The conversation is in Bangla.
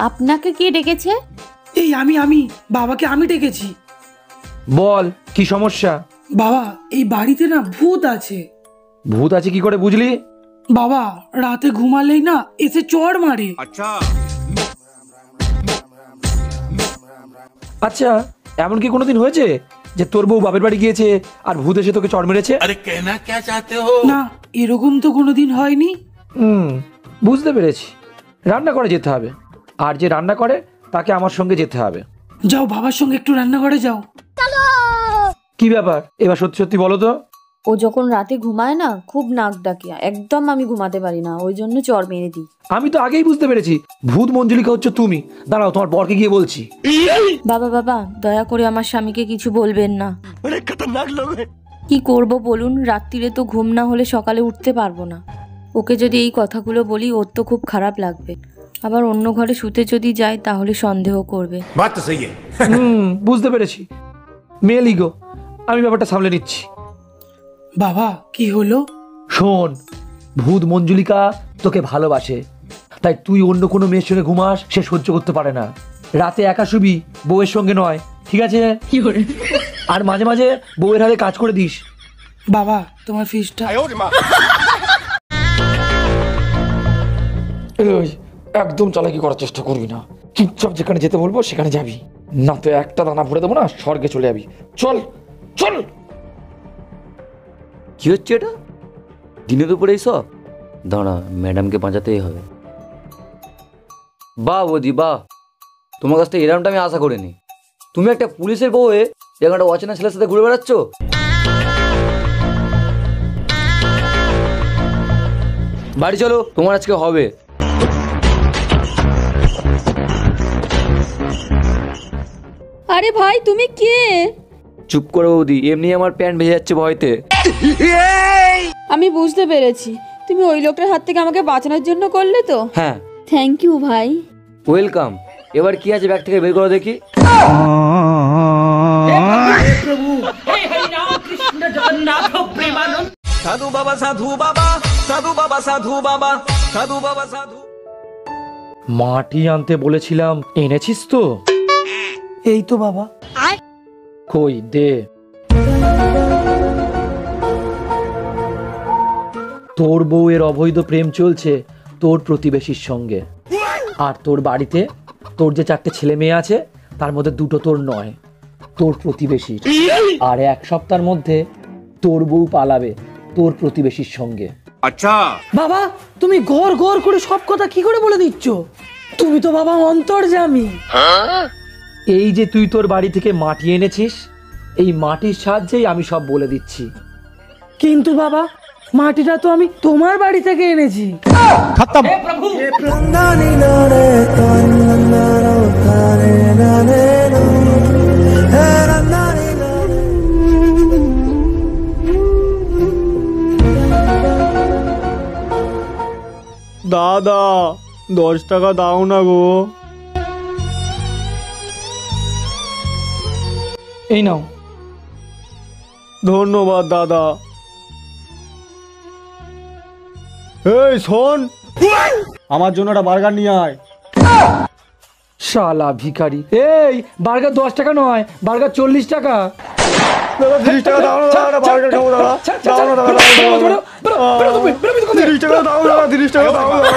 আপনাকে কে ডেকেছে? এই আমি বাবাকে আমি ডেকেছি। বল কি সমস্যা? বাবা, এই বাড়িতে না ভূত আছে। ভূত আছে কি করে বুঝলি? বাবা, রাতে ঘুমালেই না এসে চড় মারে। আচ্ছা, এমন কি কোনোদিন হয়েছে যে তোর বউ বাপের বাড়ি গিয়েছে আর ভূত এসে তোকে চড় মেরেছে? না, এরকম তো কোনোদিন হয়নি। বুঝতে পেরেছি, রান্না করে যেতে হবে, আর যে রান্না করে তাকে আমার সঙ্গে যেতে হবে। যাও, বাবার সঙ্গে একটু রান্না করে যাও। কি ব্যাপার এবার সত্যি সত্যি বলো তো? ও যখন রাতে ঘুমায় না খুব নাক ডাকিয়া, একদম আমি ঘুমাতে পারি না, ওই জন্য চড় মেরে দিই। আমি তো আগেই বুঝতে পেরেছি ভূত মঞ্জুলিকা হচ্ছে তুমি। দাঁড়াও, তোমার বরকে গিয়ে বলছি। বাবা বাবা, দয়া করে আমার স্বামীকে কিছু বলবেন না। কি করব বলুন, রাত্রিরে তো ঘুম না হলে সকালে উঠতে পারবো না। ওকে যদি এই কথাগুলো বলি ওর তো খুব খারাপ লাগবে, আবার অন্য ঘরে শুতে যদি যায় তাহলে সন্দেহ করবে। বুঝতে পেরেছি, মেয়ে লিগো, আমি ব্যাপারটা সামলে নিচ্ছি। বাবা, কি হলো? শোন, ভূত মঞ্জুলিকা তোকে ভালোবাসে, তাই তুই অন্য কোনো মেয়ের সঙ্গে ঘুমাস সে সহ্য করতে পারে না। রাতে একা শুবি, বউয়ের সঙ্গে নয়, ঠিক আছে? আর মাঝে মাঝে বউয়ের হাতে কাজ করে দিস। বাবা, তোমার ফিসটা। একদম চালাকি করার চেষ্টা করবি না, চুপচাপ যেখানে যেতে বলবো সেখানে যাবি, না তো একটা দানা ভরে দেবো না, স্বর্গে চলে যাবি। চল চল। কি হচ্ছে এটা? দিনে দুপুরে এইসব? দাঁড়া, ম্যাডামকে বাঁচাতেই হবে। বাহ বৌদি বাহ, তোমার কাছ থেকে এরকমটা আমি আশা করিনি। তুমি একটা পুলিশের বউ হয়ে এরকম একটা অচেনা ছেলের সাথে ঘুরে বেড়াচ্ছ। বাড়ি চলো, তোমার আজকে হবে। আরে ভাই, তুমি কে? চুপ করো বৌদি, এমনি আমার প্যান্ট ভেজে যাচ্ছে ভয়তে। আমি বুঝতে পেরেছি, তুমি ওই লোকটার হাত থেকে আমাকে বাঁচানোর জন্য করলে তো। হ্যাঁ, থ্যাংক ইউ ভাই। ওয়েলকাম। এবার কি আছে ব্যাগ থেকে বের করো দেখি। সাধু বাবা সাধু বাবা, সাধু বাবা সাধু বাবা, সাধু বাবা সাধু। মাটি আনতে বলেছিলাম, এনেছিস তো? এই তো বাবা। কই দে। তোর বউয়ের অবৈধ প্রেম চলছে তোর প্রতিবেশীর সঙ্গে, আর তোর বাড়িতে তোর যে 4টে ছেলে মেয়ে আছে তার মধ্যে 2টো তোর নয়, তোর প্রতিবেশীর। আর 1 সপ্তাহের মধ্যে তোর বউ পালাবে তোর প্রতিবেশীর সঙ্গে। আচ্ছা বাবা, তুমি গড় গড় করে সব কথা কি করে বলে দিচ্ছ? তুমি তো বাবা অন্তর্যামী। এই যে তুই তোর বাড়ি থেকে মাটি এনেছিস, এই মাটির সাহায্যেই আমি সব বলে দিচ্ছি। কিন্তু বাবা, মাটিটা তো আমি তোমার বাড়ি থেকে এনেছি। খতম। দাদা 10 টাকা দাও না গো। এই নাও। ধন্যবাদ দাদা। এই শোন, আমার জন্য একটা বার্গার নিয়ে আয়। শালা ভিখারি। এই বার্গার 10 টাকা নয়, বার্গার 40 টাকা। 30 টাকা দাও না দাদা, বার্গার খাবো দাদা। দাও না দাদা, 30 টাকা দাও না, 30 টাকা দাও না।